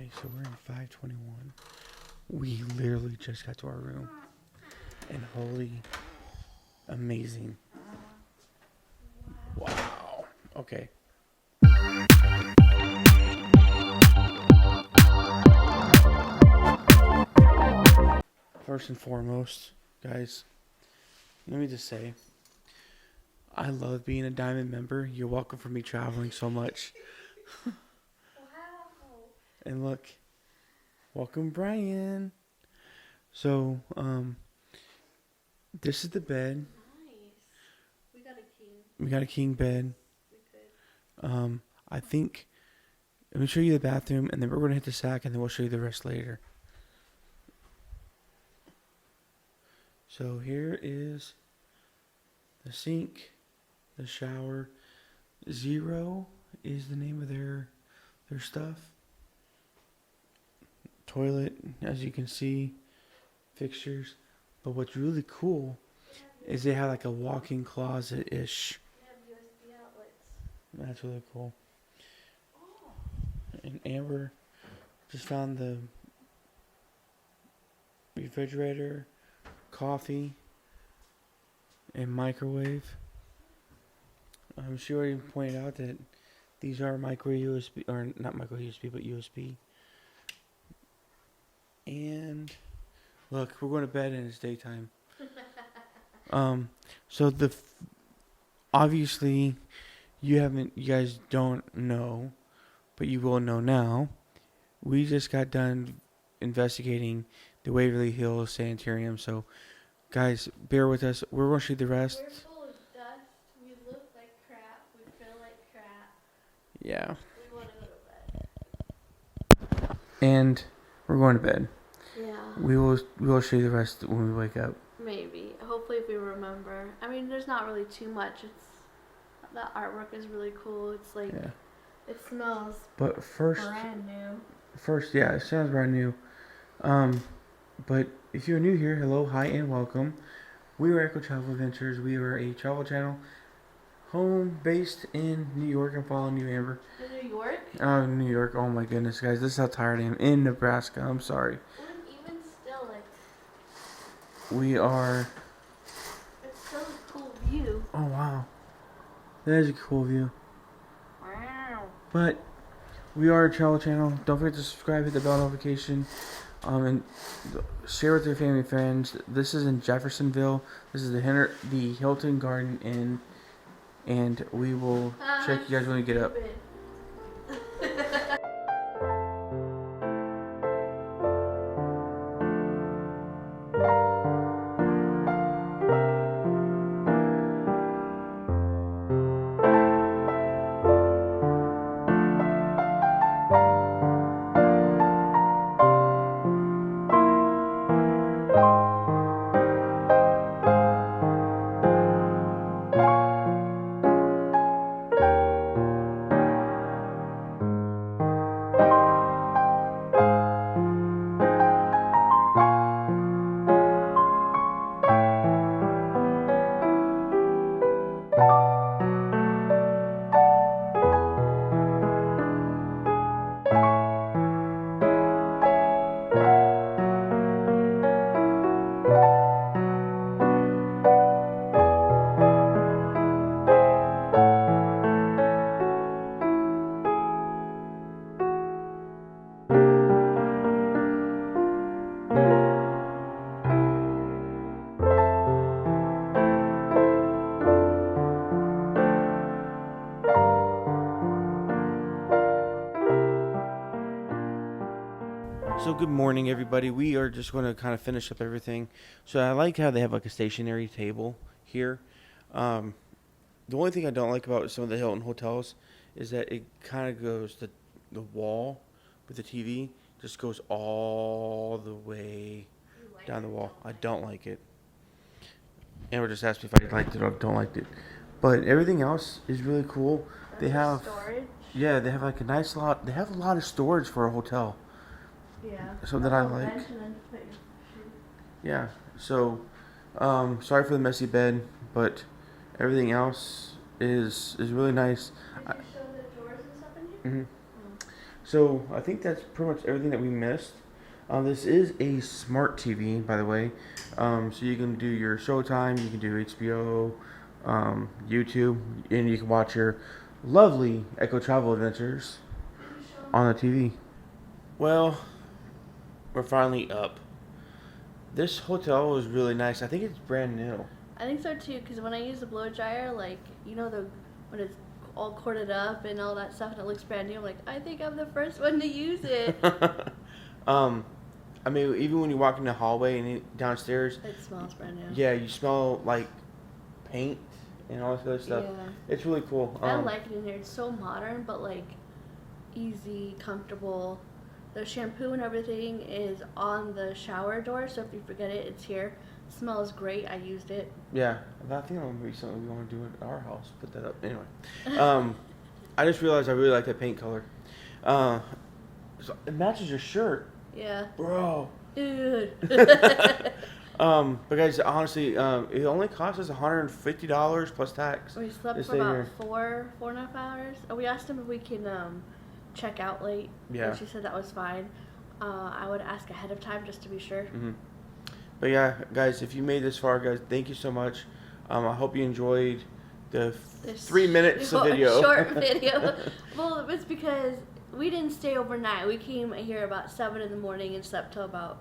Okay, so we're in 521. We literally just got to our room. And holy, amazing. Wow. Okay. First and foremost, guys, let me just say, I love being a Diamond member. You're welcome for me traveling so much. Wow. And look, welcome Brian. So, this is the bed. Nice. We got a king. We got a king bed. We could. I think, let me show you the bathroom, and then we're going to hit the sack, and then we'll show you the rest later. So here is the sink, the shower. Zero is the name of their stuff. Toilet, as you can see, fixtures. But what's really cool is they have like a walk-in closet-ish. They have USB outlets. That's really cool. And Amber just found the refrigerator, coffee, and microwave. She already pointed out that these are micro USB, or not micro USB, but USB. And look, we're going to bed and it's daytime. So obviously you guys don't know, but you will know now. We just got done investigating the Waverly Hills Sanitarium. So, guys, bear with us. We're going to show you the rest. We're full of dust. We look like crap. We feel like crap. Yeah. We want to go to bed. And we're going to bed. Yeah. We will show you the rest when we wake up. Maybe. Hopefully if we remember. I mean, there's not really too much. The artwork is really cool. It's like, Yeah. it smells But first, brand new. yeah, it sounds brand new. But if you're new here, hello, hi, and welcome. We are Echo Travel Adventures. We are a travel channel, home based in New York. I'm following you, Amber. In New York? Oh, New York. Oh my goodness, guys, this is how tired I am. In Nebraska. I'm sorry. Even still, like, We are. it's still a cool view. Oh wow, that is a cool view. Wow. But we are a travel channel. Don't forget to subscribe, hit the bell notification, and share with your family and friends. This is in Jeffersonville. This is the Hilton Gardens Inn, and we will check you guys when we get up. Stupid. So good morning, everybody. We are just going to kind of finish up everything. So I like how they have like a stationary table here. The only thing I don't like about some of the Hilton hotels is that it kind of goes, the wall with the TV just goes all the way down the wall. I don't like it. Amber just asked me if I liked it or don't like it. But everything else is really cool. They have storage. Yeah, they have like a nice lot. They have a lot of storage for a hotel. Yeah. So that I like. Yeah. So, sorry for the messy bed, but everything else is really nice. Did you show the drawers and stuff in here? Mm-hmm. So I think that's pretty much everything that we missed. This is a smart TV, by the way. So you can do your Showtime, you can do HBO, YouTube, and you can watch your lovely Echo Travel Adventures on the TV. Well, we're finally up. This hotel was really nice. I think it's brand new. I think so too, because when I use the blow dryer, like, you know, when it's all corded up and all that stuff and it looks brand new, I'm like, I think I'm the first one to use it. I mean, even when you walk in the hallway and downstairs, It smells brand new. yeah, you smell like paint and all this other stuff. Yeah. It's really cool. I like it in here. It's so modern, but like easy, comfortable. The shampoo and everything is on the shower door, so if you forget it, it's here. Smells great. I used it. Yeah, I think that would be something we want to do at our house. Put that up anyway. I just realized I really like that paint color. So it matches your shirt, Yeah. bro. Dude. But guys, honestly, it only cost us $150 plus tax. We slept to for stay about here. 4.5 hours. We asked him if we can check out late. Yeah. And she said that was fine. I would ask ahead of time just to be sure. Mm-hmm. But yeah, guys, if you made this far, guys, thank you so much. I hope you enjoyed the This 3 minutes of video. Short video. Well, it's because we didn't stay overnight. We came here about 7 in the morning and slept till about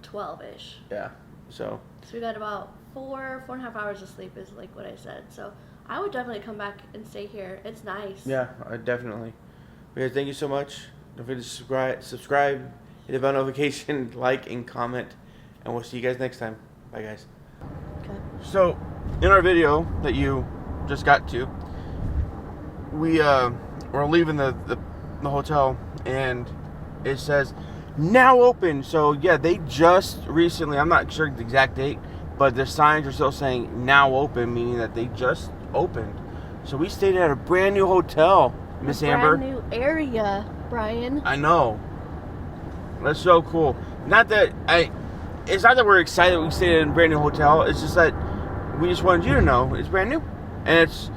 12-ish. Yeah, so. So we got about 4.5 hours of sleep is like what I said. So I would definitely come back and stay here. It's nice. Yeah, definitely. But guys, thank you so much. Don't forget to subscribe, hit the bell notification, like, and comment. And we'll see you guys next time. Bye, guys. Okay. So, in our video that you just got to, we're leaving the hotel, and it says now open. So yeah, they just recently, I'm not sure the exact date, but the signs are still saying now open, meaning that they just opened. So we stayed at a brand new hotel, Miss Amber. Brand new area, Brian. I know. That's so cool. It's not that we're excited we stayed in a brand new hotel. It's just that we just wanted you to know it's brand new. And it's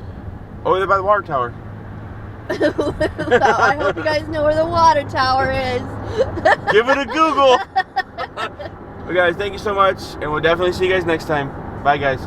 over there by the water tower. I hope you guys know where the water tower is. Give it a Google. Well, guys, thank you so much. And we'll definitely see you guys next time. Bye, guys.